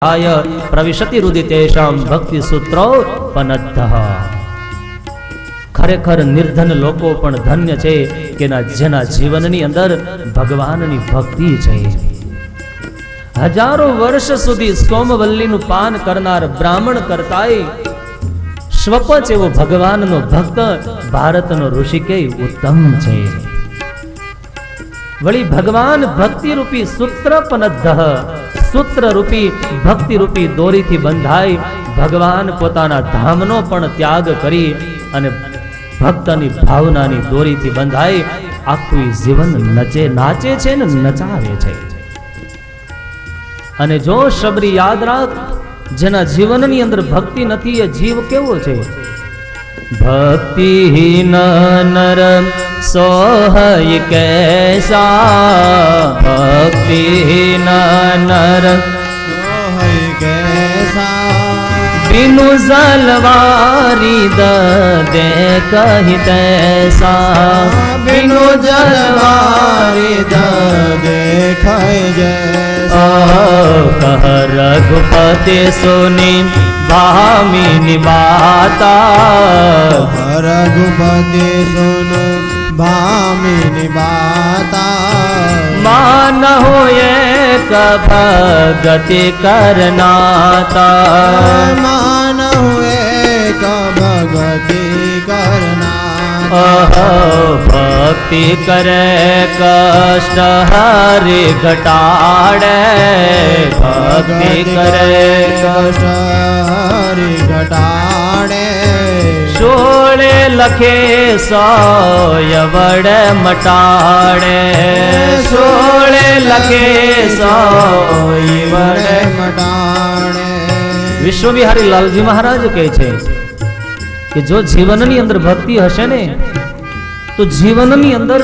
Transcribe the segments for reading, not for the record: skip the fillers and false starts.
आय प्रविशति रुदितेषां भक्ति सूत्रोपनद्धः। खरेखर निर्धन लोको पण धन्य छे के जेना जीवननी अंदर भगवाननी भक्ति छे। हजारों वर्ष सुधी सोमवल्लीनु पान करनार ब्राह्मण करताय स्वपच एवो भगवाननो भक्त भारतनो ऋषिकेय उत्तम छे। वળી भगवान भक्ति रूपी सूत्रपनद्धः, सूत्र रूपी भक्ति रूपी दोरी थी बंधाई भगवान पोताना धामनो पण त्याग करी अने भक्तनी भावनानी दोरी थी बंधाई आखुं जीवन नचे नाचे छे ने नचावे छे। अने जो शबरी याद राख, जेना जीवननी अंदर भक्ति नथी ए जीव केवो छे। भक्तिहीन नर सोहय कैसा, भक्तिहीन नर सोहय कैसा, बिनु जलवारी दे कहि तैसा, बिनु जलवारी देखै जैसा। कह रघुपति सुनि भामिनी बाता, रघुपति सुनु भामिनी बाता। मानहु एक भगति करनाता, मानहु एक भगति करनाता। भक्ति करे कष्ट हरि घटाड़े, भक्ति करे कष्ट हरि घटाड़े। सोले लखे सोय बड़े मटाड़े, सोले लखे सोय बड़े मटाड़े। विश्व बिहारी लालजी महाराज कहे छे कि जो जीवननी अंदर भक्ति हशे ने तो जीवननी अंदर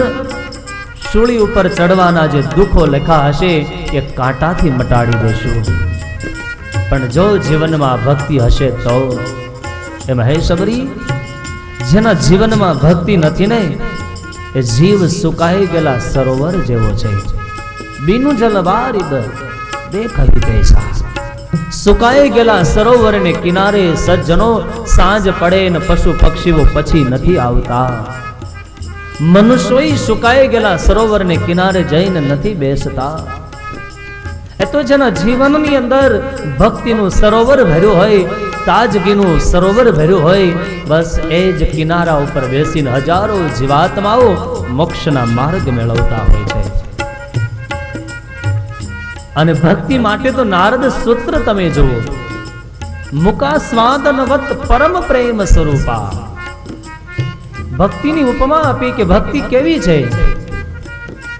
सूली ऊपर चढ़वाना जे दुखो लेखा हशे ए कांटाथी मटाड़ी देशुं, पण जो जीवन में भक्ति हशे तो एम हे सबरी जेना जीवन में भक्ति नथी ने ए जीव सुकाई गेला सरोवर जेवो छे। बिनु जलवारी देखाई तैसा, सुकाई गेला सरोवर ने किनारे सज्जनो सांज पड़े न पशु पक्षीओ पछी नथी आवता। मनुष्योई सुकाई गेला सरोवर ने किनारे जईने नथी बेसता। ए तो जेना जीवननी अंदर भक्तिनु सरोवर भर्यो होय, ताजगीनु सरोवर भर्यो होय, बस एज किनारा उपर बेसीने हजारों जीवात्माओ मोक्षना मार्ग मेळवता होय छे। अने भक्ति माटे तो नारद सूत्र तमे जुओ, मुका स्वादनवत परम प्रेम स्वरूपा। भक्ति नी उपमा आपी के भक्ति केवी छे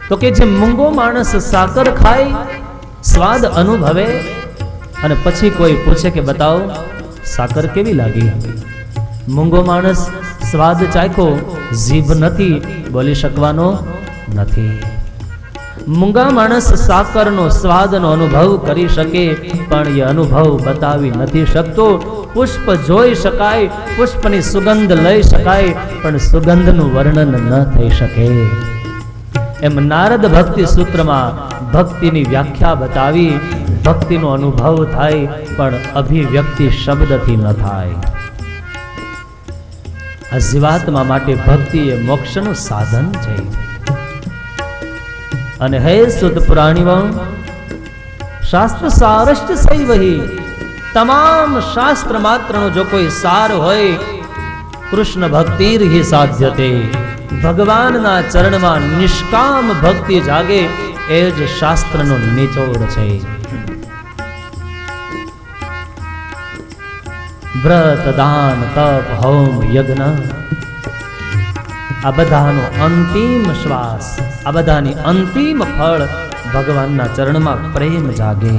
तो के जे मूंगो माणस साकर खाय, स्वाद अनुभवे अने पछी कोई पूछे के बताओ साकर केवी लागी। मूंगो माणस स्वाद चाख्यो, जीभ नथी बोली शकवानो नथी। मूंगा माणस साकर नो स्वाद नो अनुभव करी शके पण ये अनुभव बतावी नथी शकतो। पुष्प जोई शकाय, पुष्पनी सुगंध लई शकाय पण सुगंध नु वर्णन न थई शके। एम नारद भक्ति सूत्र में भक्ति नी व्याख्या बतावी, भक्ति नो अनुभव थाय पण अभिव्यक्ति शब्द थी न थाय। आ जीवात्मा माटे भक्ति ए मोक्ष नु साधन छे। अने हे शुद्ध पुराणीओ, शास्त्र सारश्च सैवही, तमाम शास्त्र मात्रनो जो कोई सार होय, कृष्ण भक्तिर ही साध्यते। भगवान ना चरण में निष्काम भक्ति जागे एज शास्त्र नो निचोड़ छे। व्रत दान तप होम यज्ञ आ बधानो अंतिम श्वास, आ बधानी अंतिम फल भगवान ना चरण में प्रेम जागे।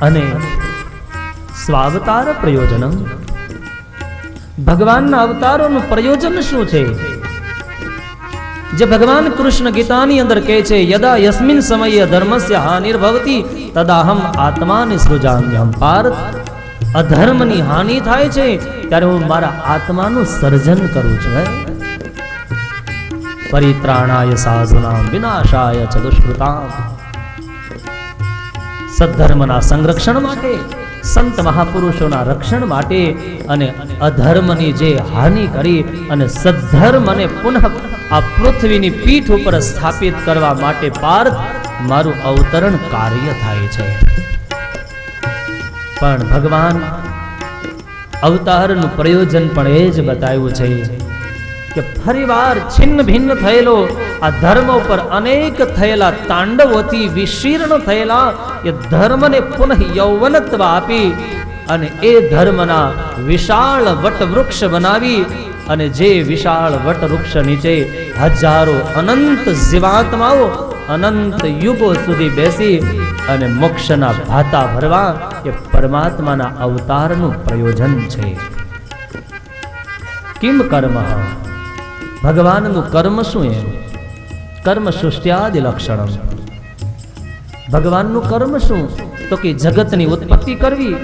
अने स्वावतार प्रयोजन, भगवान ना अवतारों नु प्रयोजन शुं छे? जे भगवान कृष्ण गीतानी अंदर कहे छे, यदा यस्मिन् समये धर्मस्य हानिर्भवति तदा हम आत्माने सृजाम्यहम्। पार्थ, अधर्मनी हानि थाय छे त्यारे हूँ मारा आत्मानु सर्जन करूं छुं। परित्राणाय साधूनां विनाशाय च दुष्कृतां। સદ્ધર્મના સંરક્ષણ માટે, સંત મહાપુરુષોના રક્ષણ માટે અને અધર્મની જે હાનિ કરી અને સદ્ધર્મને પુનઃ આ પૃથ્વીની પીઠ ઉપર સ્થાપિત કરવા માટે પાર્થ મારું અવતરણ કાર્ય થાય છે. પણ ભગવાન અવતારનું પ્રયોજન પણ એ જ બતાવ્યું છે કે ફરીવાર છિન્ન ભિન્ન થયેલો આ ધર્મ ઉપર અનેક થયેલા તાંડવોથી વિશીર્ણ થયેલા એ ધર્મને પુનઃ યૌવનત્વ આપી અને એ ધર્મના વિશાળ વટવૃક્ષ બનાવી અને જે વિશાળ વટવૃક્ષ નીચે હજારો અનંત જીવાત્માઓ અનંત યુગો સુધી બેસી અને મોક્ષના ભાતા ભરવા એ પરમાત્માના અવતારનું પ્રયોજન છે. કિમ કર્મ, ભગવાનનું કર્મ શું? એમ કર્મ સૃષ્ટિયાદિ લક્ષણમ. ભગવાનનું કર્મ શું? તો કે જગતની ઉત્પત્તિ કરવી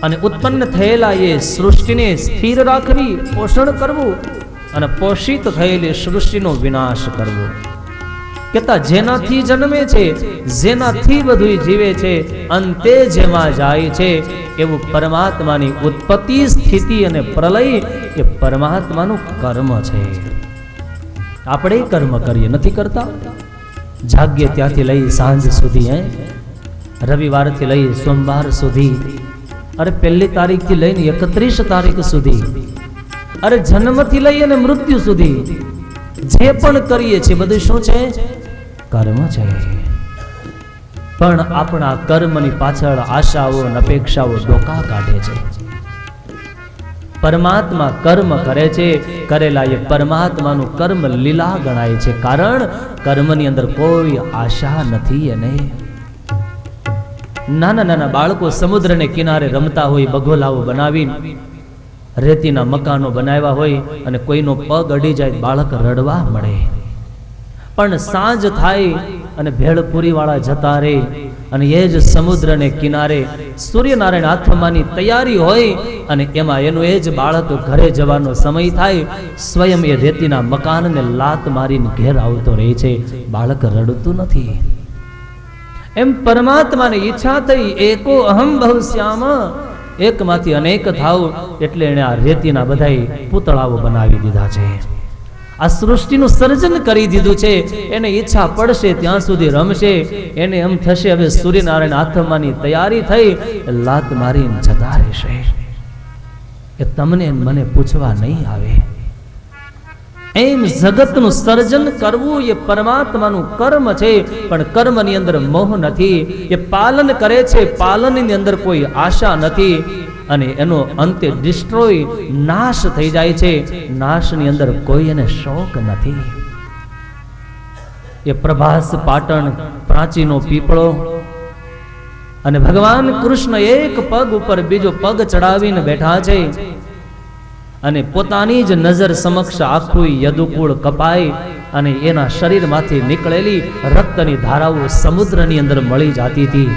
અને ઉત્પન્ન થયેલા એ સૃષ્ટિને સ્થિર રાખવી, પોષણ કરવું અને પોષિત થયેલી સૃષ્ટિનો વિનાશ કરવો. કેતા જેનાથી જન્મે છે, જેનાથી બધું જીવે છે, અંતે જેમાં જાય છે એવું પરમાત્માની ઉત્પત્તિ, સ્થિતિ અને પ્રલય એ પરમાત્માનું કર્મ છે. આપણે કર્મ કરીએ, નથી કરતા? જાગ્યે ત્યાંથી લઈ સાંજ સુધી, રવિવારથી લઈ સોમવાર સુધી, અરે 1 તારીખથી લઈને 31 તારીખ સુધી, અરે જન્મથી લઈ અને મૃત્યુ સુધી જે પણ કરીએ છીએ બધું શું છે? કર્મ છે. પણ આપણા કર્મની પાછળ આશાઓ અને અપેક્ષાઓ ડોકા કાઢે છે. પરમાત્મા કર્મ કરે છે, કરેલા એ પરમાત્માનું કર્મ લીલા ગણાય છે. કારણ કર્મની અંદર કોઈ આશા નથી. એને નાના નાના બાળકો સમુદ્રને કિનારે રમતા હોય, બગોલાઓ બનાવીને રેતીના મકાનો બનાવ્યા હોય અને કોઈનો પગ અડી જાય બાળક રડવા મળે. પણ સાંજ થાય અને ભેળપુરી વાળા જતા રહે અને એ જ સમુદ્રને કિનારે સૂર્યનારાયણ આથમવાની તૈયારી હોય અને એમાં એનું એ જ બાળક ઘરે જવાનો સમય થાય, સ્વયં એ રેતીના મકાનને લાત મારીને ઘેર આવતો રહે છે. બાળક રડતું નથી. એમ પરમાત્માની ઈચ્છા થઈ એકો અહમ બહુશ્યામ, એકમાંથી અનેક થાવ એટલે એને આ રેતીના બધાય પૂતળાઓ બનાવી દીધા છે. આ સૃષ્ટિનું સર્જન કરી દીધું છે. એને ઈચ્છા પડશે ત્યાં સુધી રમશે. એને એમ થશે હવે સૂર્યનારાયણ આથમવાની તૈયારી થઈ, લાત મારીને જતા રહેશે. એ તમને મને પૂછવા નહીં આવે. એમ જગતનું સર્જન કરવું એ પરમાત્માનું કર્મ છે. પણ કર્મની અંદર મોહ નથી. એ પાલન કરે છે, પાલનની અંદર કોઈ આશા નથી અને એનો અંતે ડિસ્ટ્રોય, નાશ થઈ જાય છે. નાશની અંદર કોઈ એને શોક નથી. એ પ્રભાસ પાટણ પ્રાચીનો પીપળો અને ભગવાન કૃષ્ણ એક પગ ઉપર બીજો પગ ચડાવીને બેઠા છે અને પોતાની જ નજર સમક્ષ આખું યદુકુળ કપાય અને એના શરીરમાંથી નીકળેલી રક્તની ધારાઓ સમુદ્રની અંદર મળી જતી હતી.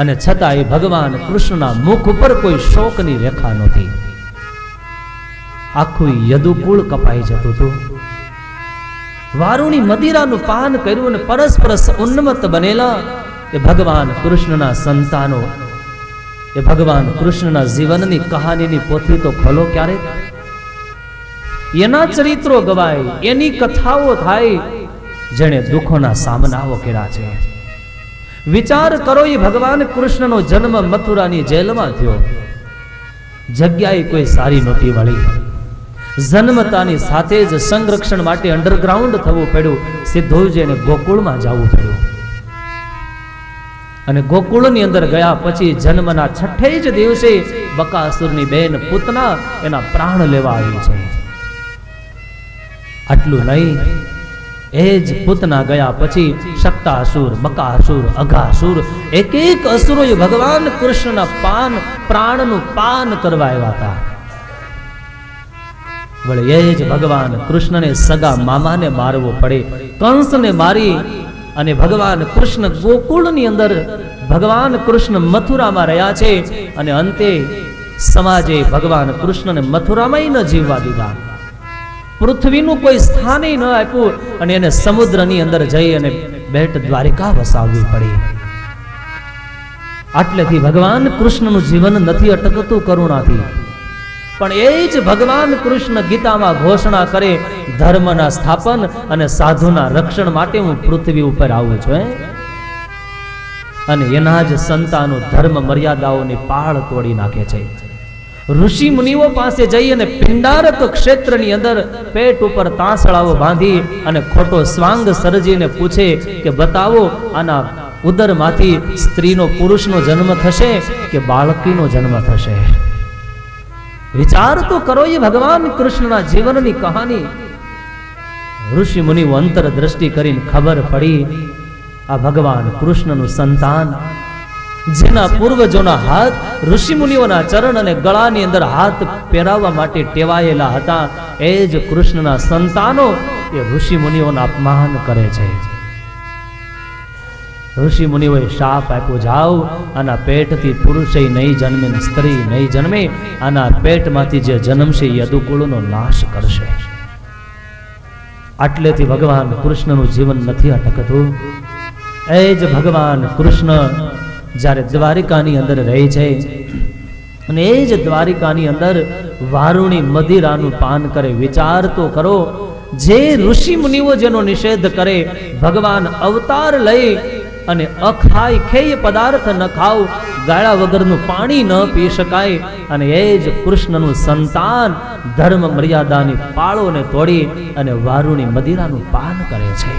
અને છતાં એ ભગવાન કૃષ્ણના મુખ ઉપર કોઈ શોકની રેખા નહોતી. આખું યદુકુળ કપાઈ જતું હતું. વારુણી મદિરાનું પાન કર્યું અને પરસ્પર ઉન્મત્ત બનેલા એ ભગવાન કૃષ્ણના સંતાનો, એ ભગવાન કૃષ્ણના જીવનની કહાનીની પોથી તો ખોલો ક્યારેક. એના ચરિત્રો ગવાય, એની કથાઓ થાય, જેણે દુઃખોના સામનાઓ કર્યા છે. વિચાર કરો, એ ભગવાન કૃષ્ણનો જન્મ મથુરાની જેલમાં થયો. જગ્યાએ કોઈ સારી નહોતી મળી. જન્મતાની સાથે જ સંરક્ષણ માટે અંડરગ્રાઉન્ડ થવું પડ્યું. સીધું જ એને ગોકુળમાં જવું પડ્યું. અને ગોકુળની અંદર ગયા પછી જન્મના 6 જ દિવસે બકાસુરની બેન પૂતના એના પ્રાણ લેવા આવી છે. આટલું નહીં, એ જ પૂતના ગયા પછી શક્તાસુર, બકાસુર, અઘાસુર, એક એક અસુરોએ ભગવાન કૃષ્ણના પ્રાણનું પાન કરવા આવ્યા હતા. વળે એ જ ભગવાન કૃષ્ણને સગા મામાને મારવો પડે, કંસને મારી અને ભગવાન કૃષ્ણ ગોકુળની અંદર, ભગવાન કૃષ્ણ મથુરામાં રહ્યા છે અને અંતે સમાજે ભગવાન કૃષ્ણને મથુરામાં ન જીવવા દીધા. પૃથ્વીનું કોઈ સ્થાને ન આપ્યું અને એને સમુદ્રની અંદર જઈ અને બેટ દ્વારિકા વસાવવી પડી. આટલેથી ભગવાન કૃષ્ણનું જીવન નથી અટકતું કરુણાથી. પણ એ જ ભગવાન કૃષ્ણ ગીતામાં ઘોષણા કરે, ધર્મના સ્થાપન અને સાધુના રક્ષણ માટે હું પૃથ્વી ઉપર આવું છું. અને એના જ સંતાનો ધર્મ મર્યાદાઓની પાળ તોડી નાખે છે. ઋષિ મુનિઓ પાસે જઈ અને પિંડારક ક્ષેત્રની અંદર પેટ ઉપર તાંસળાઓ બાંધી અને ખોટો સ્વાંગ સર્જીને પૂછે કે બતાવો, આના ઉદરમાંથી સ્ત્રીનો પુરુષનો જન્મ થશે કે બાળકીનો જન્મ થશે? વિચાર તો કરો, એ ભગવાન કૃષ્ણના જીવનની કહાની. ઋષિ મુનિઓ અંતર દ્રષ્ટિ કરીને ખબર પડી, આ ભગવાન કૃષ્ણનું સંતાન, જેના પૂર્વજોના હાથ ઋષિ મુનિઓના ચરણ અને ગળાની અંદર હાથ પહેરાવવા માટે ટેવાયેલા હતા, એ જ કૃષ્ણના સંતાનો એ ઋષિ મુનિઓના અપમાન કરે છે. ઋષિ મુનિઓએ શાપ આપ્યો, જાઓ આના પેટથી પુરુષે નહીં જન્મે, સ્ત્રી નહીં જન્મે, આના પેટમાંથી જે જન્મશે એ યદુકુળનો નાશ કરશે. આટલેથી ભગવાન કૃષ્ણનું જીવન નથી અટકતું. એ જ ભગવાન કૃષ્ણ જ્યારે દ્વારિકાની અંદર રહે છે અને એ જ દ્વારિકાની અંદર વારુણી મદિરાનું પાન કરે. વિચાર તો કરો, જે ઋષિ મુનિઓ જેનો નિષેધ કરે, ભગવાન અવતાર લઈ અને અખાય ખેય પદાર્થ ન ખાવ, ગાળા વગરનું પાણી ન પી શકાય, અને એ જ કૃષ્ણનું સંતાન ધર્મ મર્યાદાની પાળોને તોડી અને વારુણી મદિરાનું પાન કરે છે.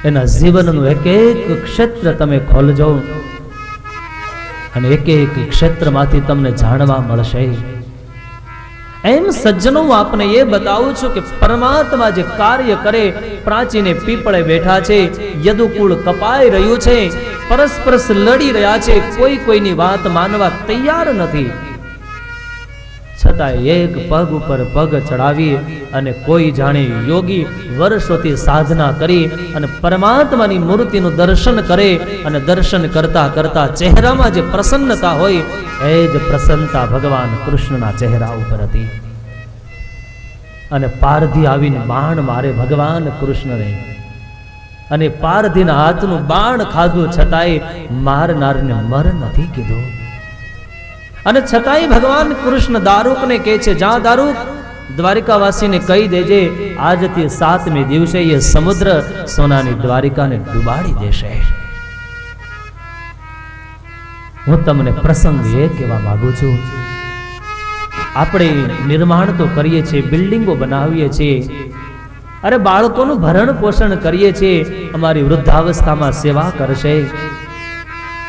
એના જીવનનું એક એક ક્ષેત્ર તમે ખોલજો અને એક એક ક્ષેત્રમાંથી તમને જાણવા મળશે. એમ સજ્જનો આપને એ બતાવું છું કે પરમાત્મા જે કાર્ય કરે, પ્રાચીને પીપળે બેઠા છે, યદુકુળ કપાઈ રહ્યું છે, પરસ્પર લડી રહ્યા છે, કોઈ કોઈની વાત માનવા તૈયાર નથી, છતાં એક પગ ઉપર પગ ચડાવી અને કોઈ જાણે યોગી વર્ષોથી સાધના કરી અને પરમાત્માની મૂર્તિનું દર્શન કરે, અને દર્શન કરતા કરતા ચહેરામાં જે પ્રસન્નતા હોય એ જ પ્રસન્નતા ભગવાન કૃષ્ણના ચહેરા ઉપર હતી. અને પારધી આવીને બાણ મારે ભગવાન કૃષ્ણને, અને પારધીના હાથનું બાણ ખાધું છતાંય મારનારને મર નથી કીધું. અને છતાંય ભગવાન કૃષ્ણ દારૂકને કહે છે, જા દારૂક, દ્વારિકાવાસીને કહી દેજે આજથી 7મે દિવસે એ સમુદ્ર સોનાની દ્વારિકાને ડુબાડી દેશે. હું તમને પ્રસંગ એ કહેવા માંગુ છું, આપણે નિર્માણ તો કરીએ છીએ, બિલ્ડિંગો બનાવીએ છીએ, અરે બાળકોનું ભરણ પોષણ કરીએ છીએ, અમારી વૃદ્ધાવસ્થામાં સેવા કરશે,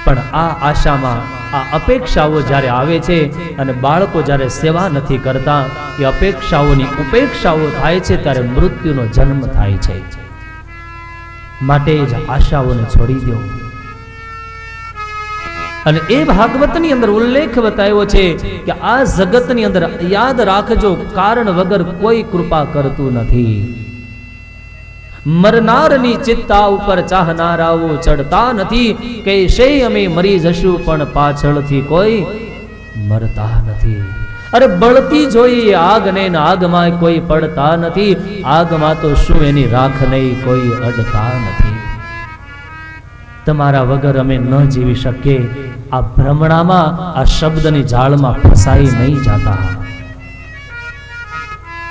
પણ આ આશામાં આ અપેક્ષાઓ જ્યારે આવે છે અને બાળકો જ્યારે સેવા નથી કરતા, એ અપેક્ષાઓની ઉપેક્ષાઓ થાય છે, ત્યારે મૃત્યુનો જન્મ થાય છે. માટે જ આશાઓને છોડી દો. અને એ ભાગવતની અંદર ઉલ્લેખ બતાવ્યો છે કે આ જગતની અંદર યાદ રાખજો, કારણ વગર કોઈ કૃપા કરતું નથી. મરનારની ચિત્તા ઉપર ચાહનારાઓ ચડતા નથી, કે શે અમે મરી જશું પણ પાછળથી કોઈ મરતા નથી. અરે બળતી જોઈએ આગને, આગમાં કોઈ પડતા નથી, આગમાં તો શું એની રાખ નહીં, કોઈ અડતા નથી. તમારા વગર અમે ન જીવી શકીએ, આ ભ્રમણામાં, આ શબ્દની જાળમાં ફસાઈ નહીં જાતા.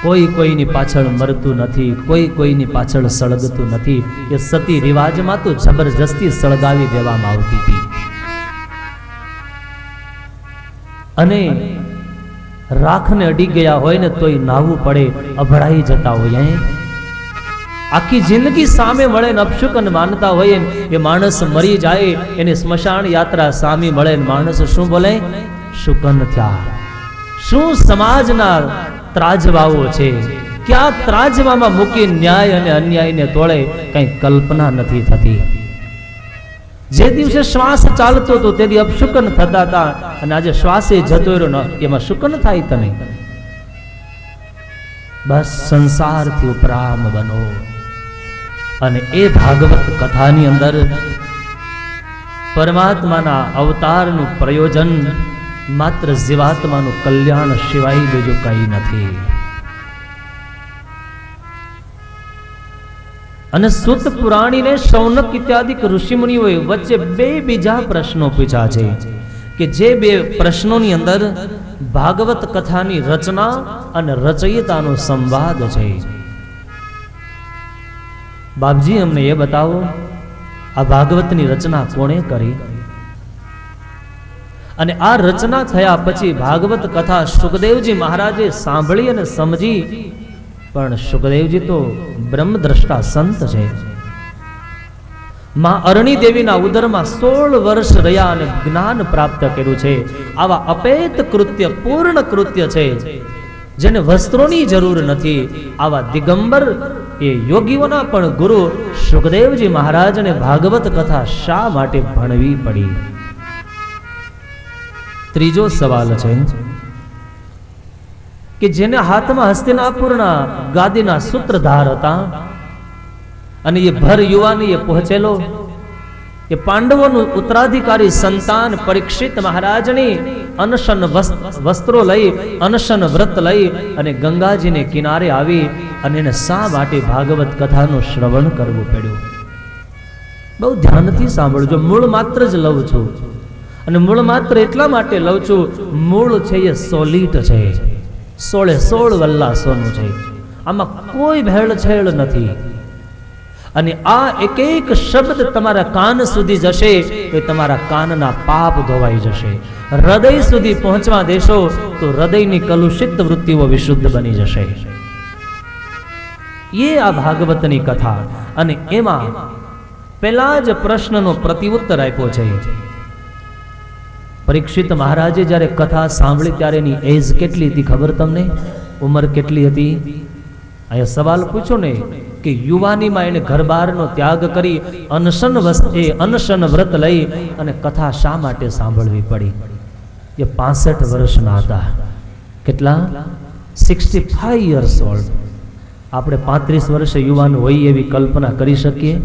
કોઈ કોઈની પાછળ મરતું નથી, કોઈ કોઈની પાછળ સળગતું નથી. એ સતી રિવાજમાં તો જબરજસ્તી સળગાવી દેવામાં આવતી હતી. અને રાખને અડી ગયા હોય ને તોય નાવું પડે, અભડાઈ જતા હોય. આખી જિંદગી સામે મળે ને અપશુકન માનતા હોય, એ માણસ મરી જાય, એની સ્મશાન યાત્રા સામે મળે, માણસ શું બોલે? શુકન થયા. શું સમાજના ત્રાજવાઓ છે, ક્યાં ત્રાજવામાં મૂકી ન્યાય અને અન્યાયને તોડે, કઈ કલ્પના નથી થતી. જે દિવસે શ્વાસ ચાલતો હતો તેથી અપશુકન થતા હતા, અને આજે શ્વાસે જતો રહ્યો, એમાં શુકન થાય તને? બસ સંસારથી ઉપરામ બનો. અને એ ભાગવત કથાની અંદર પરમાત્માના અવતારનું પ્રયોજન માત્ર જીવાત્માનું કલ્યાણ સિવાય બીજું કંઈ નથી. અને સુત પુરાણીને શૌનક ઇત્યાદિક ઋષિમુનિઓએ વચ્ચે બે બીજા પ્રશ્નો પૂછ્યા છે કે જે બે પ્રશ્નોની અંદર ભાગવત કથાની રચના અને રચયિતાનો સંવાદ છે. બાપજી અમને એ બતાવો, આ ભાગવતની રચના કોણે કરી? અને આ રચના થયા પછી ભાગવત કથા સુખદેવજી મહારાજે સાંભળી અને સમજી, પણ સુખદેવજી તો બ્રહ્મદ્રષ્ટા સંત છે. માં અરણી દેવીના ઉદરમાં 16 વર્ષ રહ્યા અને જ્ઞાન પ્રાપ્ત કર્યું છે. આવા અપેત કૃત્ય, પૂર્ણ કૃત્ય છે, જેને વસ્ત્રોની જરૂર નથી. આવા દિગંબર એ યોગીઓના પણ ગુરુ સુખદેવજી મહારાજને ભાગવત કથા શા માટે ભણવી પડી? ત્રીજો સવાલ છે કે જેને હાથમાં હસ્તિનાપુરના ગાદીના સૂત્રધાર હતા અને એ ભર યુવાની એ પહોંચેલો, એ પાંડવોનું ઉત્તરાધિકારી સંતાન પરીક્ષિત મહારાજની અનશન વસ્ત્રો લઈ, અનશન વ્રત લઈ અને ગંગાજીને કિનારે આવી અને એને શા માટે ભાગવત કથાનું શ્રવણ કરવું પડ્યું? બહુ ધ્યાનથી સાંભળજો. મૂળ માત્ર જ લઉં છું, અને મૂળ માત્ર એટલા માટે લઉં છું, મૂળ છે એ સોલિડ છે, 16 વલ્લા સોનું છે. આમાં કોઈ ભેળછેળ નથી. અને આ એક એક શબ્દ તમારા કાન સુધી જશે તો તમારા કાનના પાપ ધોવાઈ જશે. હૃદય સુધી પહોંચવા દેશો તો હૃદયની કલુષિત વૃત્તિઓ વિશુદ્ધ બની જશે. એ આ ભાગવતની કથા. અને એમાં પેલા જ પ્રશ્નનો પ્રત્યુત્તર આપ્યો છે. પરીક્ષિત મહારાજે જ્યારે કથા સાંભળી ત્યારે એની એજ કેટલી હતી ખબર તમને? ઉંમર કેટલી હતી? અહીંયા સવાલ પૂછો ને કે યુવાનીમાં એને ઘરબારનો ત્યાગ કરી અનશન વ્રત લઈ અને કથા શા માટે સાંભળવી પડી? એ 65 વર્ષના હતા. કેટલા? 65 યર્સ ઓલ્ડ. આપણે 35 વર્ષે યુવાન હોય એવી કલ્પના કરી શકીએ?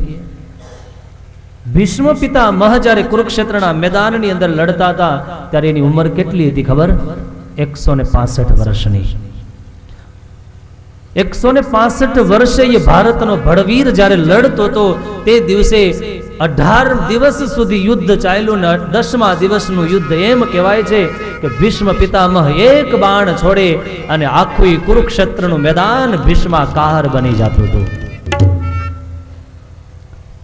ભીષ્મ પિતામહ જ્યારે કુરુક્ષેત્રના મેદાનની અંદર લડતા હતા ત્યારે એની ઉંમર કેટલી હતી ખબર? 165 વર્ષની. 165 વર્ષે એ ભારતનો ભડવીર જ્યારે લડતો હતો તે દિવસે 18 દિવસ સુધી યુદ્ધ ચાલ્યું ને 10મા દિવસનું યુદ્ધ એમ કહેવાય છે કે ભીષ્મ પિતામહ એક બાણ છોડે અને આખું કુરુક્ષેત્રનું મેદાન ભીષ્માકાર બની જતું હતું.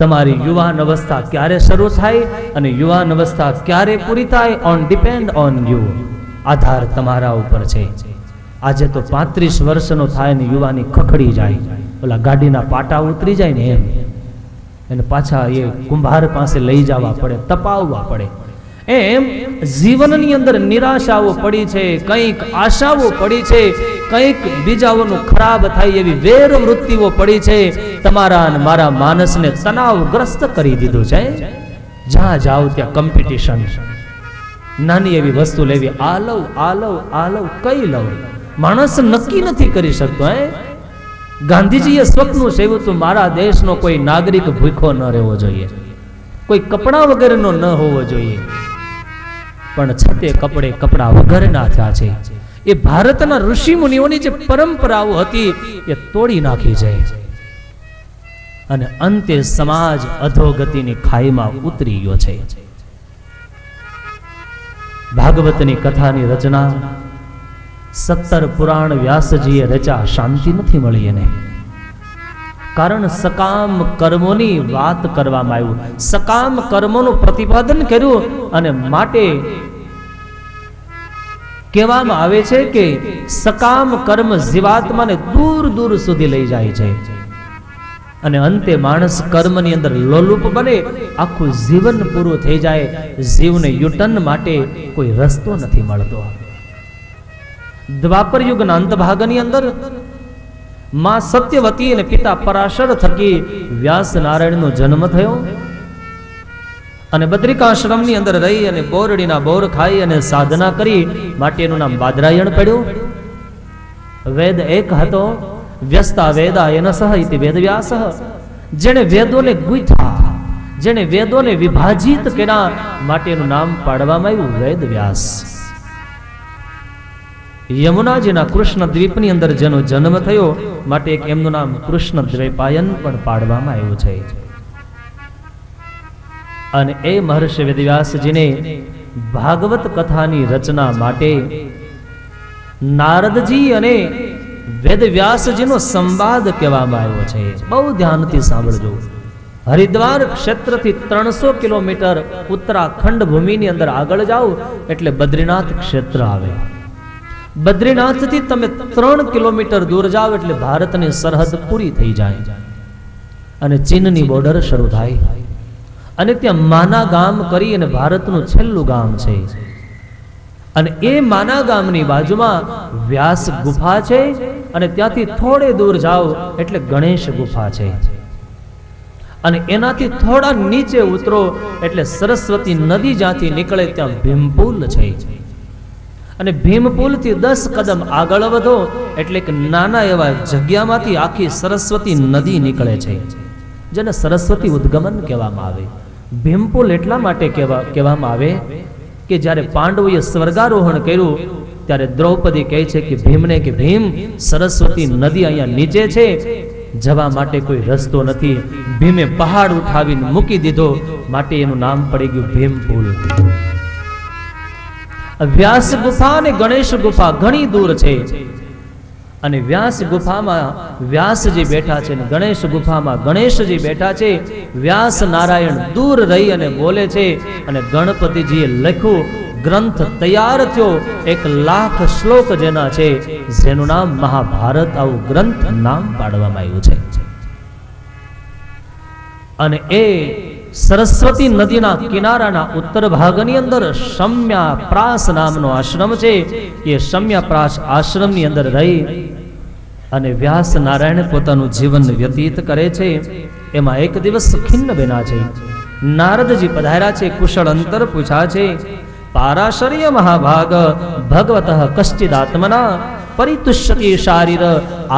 તમારી યુવાન અવસ્થા ક્યારે શરૂ થાય અને યુવાન અવસ્થા ક્યારે પૂરી થાય, ઓન ડિપેન્ડ ઓન યુ. આધાર તમારા ઉપર છે. આજે તો 35 વર્ષનો થાય ને યુવાની ખખડી જાય, ઓલા ગાડીના પાટા ઉતરી જાય ને એમ, એને પાછા એ કુંભાર પાસે લઈ જવા પડે, તપાવવા પડે. એમ જીવનની અંદર નિરાશાઓ પડી છે, કંઈક આશાઓ પડી છે, કંઈક બીજાઓનું ખરાબ થાય એવી વેર વૃત્તિઓ પડી છે. તમારા અને મારા માનસને તણાવગ્રસ્ત કરી દીધું છે. જ્યાં જાઓ ત્યાં કોમ્પિટિશન. નાની એવી વસ્તુ લેવી, આ લઉં, આ લઉં, આ લઉં, કઈ લઉં? માણસ નક્કી નથી કરી શકતો. ગાંધીજીએ સ્વપ્ન સેવ્યું હતું, મારા દેશનો કોઈ નાગરિક ભૂખો ન રહેવો જોઈએ, કોઈ કપડા વગરનો ન હોવો જોઈએ. પણ છતે કપડા વગરના થયા છે. એ ભારતના ઋષિ મુનિઓની જે પરંપરાઓ હતી એ તોડી નાખી છે અને અંતે સમાજ અધોગતિની ખાઈમાં ઉતરી ગયો છે. ભાગવતની કથાની રચના 17 પુરાણ વ્યાસજીએ રચા. શાંતિ નથી મળી એને, કારણ સકામ કર્મોની વાત કરવામાં આવ્યું, સકામ કર્મોનું પ્રતિપાદન કર્યું અને માટે કહેવામાં આવે છે કે સકામ કર્મ જીવાત્માને દૂર દૂર સુધી લઈ જાય છે અને અંતે માણસ કર્મની અંદર લોલુપ બને, આખું જીવન પૂરું થઈ જાય. જીવને યુટર્ન માટે કોઈ રસ્તો નથી મળતો. દ્વાપર યુગના અંત ભાગની અંદર માં સત્યવતી અને પિતા પરાશર થકી વ્યાસ નારાયણનો જન્મ થયો અને બદ્રિકાશ્રમની અંદર રહી અને બોરડીના બોર ખાઈ અને સાધના કરી માટે એનું નામ બાદરાયણ પડ્યું. વેદ એક હતો, વ્યસ્તા વેદા એન સહ ઇતિ વેદવ્યાસ. જેણે વેદોને ગૂંથ્યા, જેણે વેદોને વિભાજિત કર્યા માટે એનું નામ પાડવામાં આવ્યું વેદવ્યાસ. યમુનાજીના કૃષ્ણ દ્વીપની અંદર જેનો જન્મ થયો માટે એક એમનું નામ કૃષ્ણ દ્વૈપાયન પણ પાડવામાં આવ્યું છે. અને એ મહર્ષિ વેદવ્યાસજીને ભાગવત કથાની રચના માટે નારદજી અને વેદવ્યાસજીનો સંવાદ કહેવામાં આવ્યો છે. બહુ ધ્યાનથી સાંભળજો. હરિદ્વાર ક્ષેત્રથી 300 કિલોમીટર ઉત્તરાખંડ ભૂમિની અંદર આગળ જાઓ એટલે બદ્રીનાથ ક્ષેત્ર આવે. બદ્રીનાથથી તમે 3 કિલોમીટર દૂર જાઓ એટલે ભારતની સરહદ પૂરી થઈ જાય અને ચીનની બોર્ડર શરૂ થાય. અને ત્યાં માના ગામ કરી અને ભારતનું છેલ્લું ગામ છે. અને એ માના ગામની બાજુમાં વ્યાસ ગુફા છે અને ત્યાંથી થોડે દૂર જાઓ એટલે ગણેશ ગુફા છે. અને એનાથી થોડા નીચે ઉતરો એટલે સરસ્વતી નદી જ્યાંથી નીકળે ત્યાં ભીમપુલ છે. અને ભીમપુલથી 10 કદમ આગળ વધો એટલે એક નાના એવા જગ્યામાંથી આખી સરસ્વતી નદી નીકળે છે, જેને સરસ્વતી ઉદ્ગમન કહેવામાં આવે. ભીમપુલ એટલા માટે કહેવામાં આવે કે જ્યારે પાંડવોએ સ્વર્ગારોહણ કર્યું ત્યારે દ્રૌપદી કહે છે કે ભીમને કે ભીમ, સરસ્વતી નદી અહીંયા નીચે છે, જવા માટે કોઈ રસ્તો નથી. ભીમે પહાડ ઉઠાવીને મૂકી દીધો માટે એનું નામ પડી ગયું ભીમપુલ. વ્યાસ ગુફા અને ગણેશ ગુફા ઘણી દૂર છે. અને વ્યાસ ગુફામાં વ્યાસજી બેઠા છે અને ગણેશ ગુફામાં ગણેશજી બેઠા છે. વ્યાસ નારાયણ દૂર રહી અને બોલે છે અને ગણપતિજીએ લખ્યું ગ્રંથ તૈયાર થયો. 1,00,000 શ્લોક જેના છે, જેનું નામ મહાભારત, આવું ગ્રંથ નામ પાડવામાં આવ્યું છે. અને એ સરસ્વતી નદીના કિનારાના ઉત્તર ભાગની અંદર શમ્યાપ્રાસ નામનો આશ્રમ છે. એ શમ્યાપ્રાસ આશ્રમની અંદર રહી અને વ્યાસ નારાયણ પોતાનું જીવન વ્યતીત કરે છે. એમાં એક દિવસ ખિન્ન બન્યા છે. નારદજી પધાર્યા છે, કુશળ અંતર પૂછ્યા છે. પારાશર્ય મહાભાગ ભગવતઃ કશ્ચિદાત્મના પરિતુષ્યતિ શારીર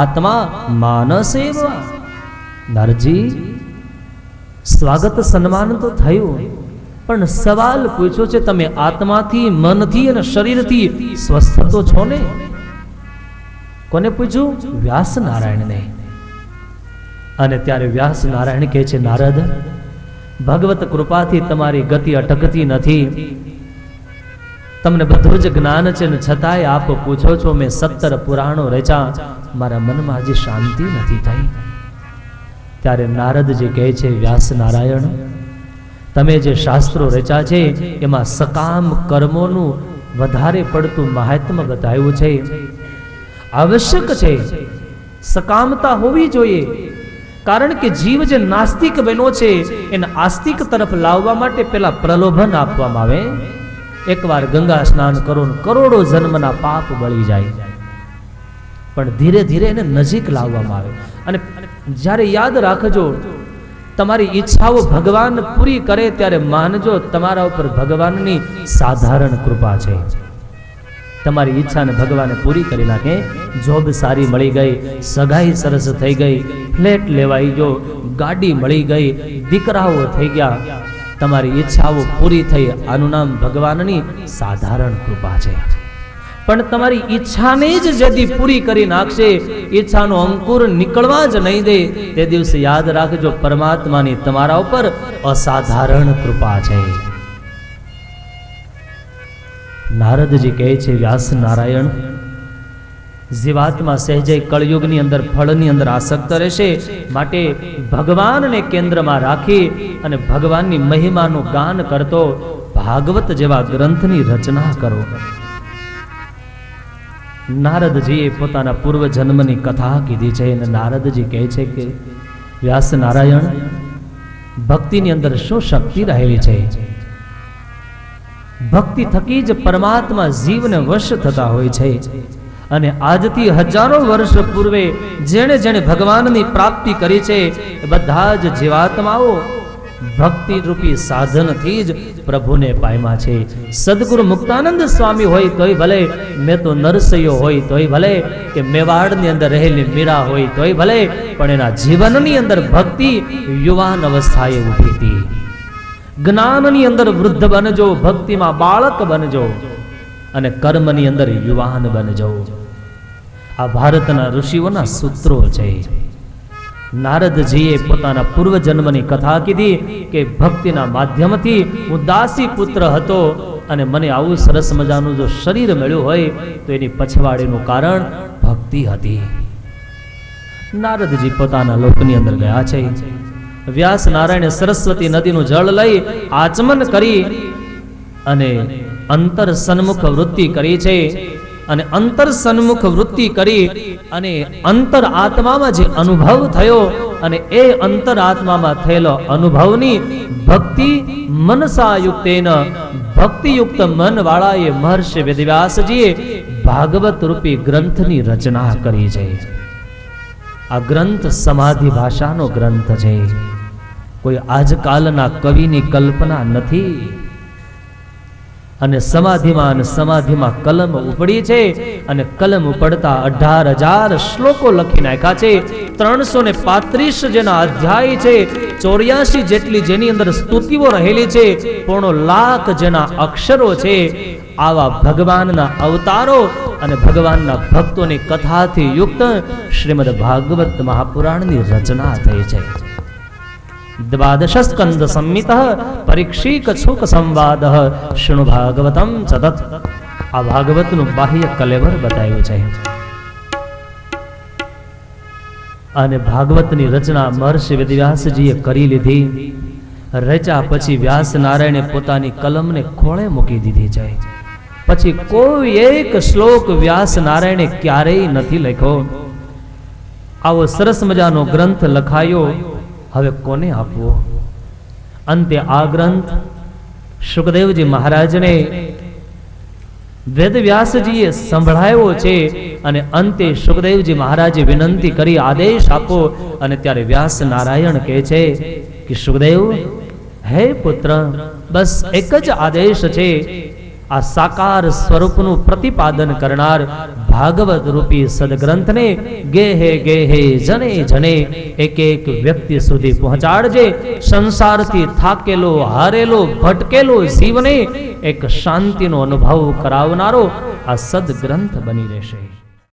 આત્મા માનસેવ. નારદજી, સ્વાગત સન્માન તો થયું, પણ સવાલ પૂછ્યો છે, તમે આત્માથી, મનથી અને શરીરથી સ્વસ્થ તો છો ને? કોને પૂછ્યું? વ્યાસ નારાયણને. અને ત્યારે વ્યાસ નારાયણ કહે છે, નારદ, ભગવત કૃપાથી તમારી ગતિ અટકતી નથી. તમને બધું જ જ્ઞાન છે ને છતાંય આપ પૂછો છો. મેં 17 પુરાણો રચ્યા, મારા મનમાં હજી શાંતિ નથી થઈ. ત્યારે નારદજી કહે છે, વ્યાસ નારાયણ, તમે જે શાસ્ત્રો રચ્યા છે એમાં સકામ કર્મોનું વધારે પડતું મહાત્મ્ય બતાવ્યું છે. આવશ્યક છે, સકામતા હોવી જોઈએ. કારણ કે જીવ જે નાસ્તિક બન્યો છે એને આસ્તિક તરફ લાવવા માટે પેલા પ્રલોભન આપવામાં આવે. એકવાર ગંગા સ્નાન કરો ને કરોડો જન્મના પાપ બળી જાય, પણ ધીરે ધીરે એને નજીક લાવવામાં આવે. અને જ્યારે યાદ રાખજો, તમારી ઈચ્છાઓ ભગવાન પૂરી કરે ત્યારે માનજો તમારા ઉપર ભગવાનની સાધારણ કૃપા છે. તમારી ઈચ્છાને ભગવાને પૂરી કરી નાખે. જોબ સારી મળી ગઈ, સગાઈ સરસ થઈ ગઈ, ફ્લેટ લેવાઈ ગયો, ગાડી મળી ગઈ, દીકરાઓ થઈ ગયા, તમારી ઈચ્છાઓ પૂરી થઈ. આનું નામ ભગવાનની સાધારણ કૃપા છે. પણ તમારી ઈચ્છાને જ જેથી પૂરી કરી નાખશે, ઈચ્છાનો અંકુર નીકળવા જ નહીં દે, તે દિવસે યાદ રાખજો પરમાત્માની તમારા ઉપર અસાધારણ કૃપા છે. નારદજી કહે છે, વ્યાસ નારાયણ, જીવાત્મા સહેજે કળયુગની અંદર ફળની અંદર આસક્ત રહેશે, માટે ભગવાનને કેન્દ્રમાં રાખી અને ભગવાનની મહિમાનું ગાન કરતો ભાગવત જેવા ગ્રંથની રચના કરો. નારદજીએ પોતાના પૂર્વ જન્મની કથા કીધી છે અને નારદજી કહે છે કે વ્યાસ નારાયણ, ભક્તિની અંદર શું શક્તિ રહેલી છે? ભક્તિ થકી જ પરમાત્મા જીવને વશ થતા હોય છે. અને આજથી હજારો વર્ષ પૂર્વે જેણે જેણે ભગવાનની પ્રાપ્તિ કરી છે એ બધા જ જીવાત્માઓ ભક્તિ રૂપી સાધનથી જ પ્રભુને પામ્યા છે. સદગુરુ મુક્તાનંદ સ્વામી હોય તોય ભલે, મેં તો નરસૈયો હોય તોય ભલે, કે મેવાડની અંદર રહેલી મીરા હોય તોય ભલે, પણ એના જીવનની અંદર ભક્તિ યુવાન અવસ્થાએ ઉભી હતી. જ્ઞાનની અંદર વૃદ્ધ બનજો, ભક્તિમાં બાળક બનજો. અને કર્મની અંદર યુવાન બનજો. આ ભારતના ઋષિઓના સૂત્રો છે. નારદજીએ પોતાના પૂર્વજન્મની કથા કીધી કે ભક્તિના માધ્યમથી હું દાસી પુત્ર હતો અને મને આવું સરસ મજાનું જો શરીર મળ્યું હોય તો એની પછવાડીનું કારણ ભક્તિ હતી. નારદજી પોતાના લોકની અંદર ગયા છે. વ્યાસ નારાયણે સરસ્વતી નદીનું જળ લઈ આચમન કરી અને અંતર સન્મુખ વૃત્તિ કરી છે. અને અંતર સન્મુખ વૃત્તિ કરી અને અંતર આત્મામાં જે અનુભવ થયો અને એ અંતર આત્મામાં થયેલો અનુભવની ભક્તિ મનસાયુક્તેન ભક્તિયુક્ત મન વાળાએ મહર્ષિ વેદવ્યાસજીએ ભાગવત રૂપી ગ્રંથની રચના કરી છે. આ ગ્રંથ સમાધિ ભાષાનો ગ્રંથ છે. કોઈ આજકાલના કવિની કલ્પના નથી. અને સમાધિમાં કલમ ઉપડી છે અને કલમ ઉપડતા 18,000 શ્લોકો લખી નાખ્યા છે. 335 જેના અધ્યાય છે, 84 જેટલી જેની અંદર સ્તુતિઓ રહેલી છે, 1,00,000 જેના અક્ષરો છે. આવા ભગવાનના અવતારો અને ભગવાનના ભક્તોની કથાથી યુક્ત શ્રીમદ ભાગવત મહાપુરાણની રચના થઈ છે. 12 સ્કંદ સંમિત પરીક્ષિક સુખ સંવાદ શૃણુ ભાગવતમ સતત. આ ભાગવતનું બાહ્ય કલેવર બતાવ્યું છે. અને ભાગવતની રચના મહર્ષિ વેદવ્યાસજીએ કરી લીધી. રચ્યા પછી વ્યાસ નારાયણે પોતાની કલમને ખોળે મૂકી દીધી છે. પછી કોઈ એક શ્લોક વ્યાસ નારાયણે ક્યારેય નથી લખ્યો. આવો સરસ મજાનો ગ્રંથ લખાયો, હવે કોને આપવો? અંતે આ ગ્રંથ સુખદેવજી મહારાજને વેદવ્યાસજીએ સંભળાયો છે. અને અંતે સુખદેવજી મહારાજે વિનંતી કરી, આદેશ આપો. અને ત્યારે વ્યાસ નારાયણ કહે છે કે સુખદેવ, હે પુત્ર, બસ એક જ આદેશ છે. આ સાકાર સ્વરૂપનું પ્રતિપાદન કરનાર ભાગવત રૂપી સદગ્રંથને ગેહે ગેહે જને જને એક એક વ્યક્તિ સુધી પહોંચાડજે. સંસારથી થાકેલો, હારેલો, ભટકેલો જીવને એક શાંતિનો અનુભવ કરાવનારો આ સદગ્રંથ બની રહેશે.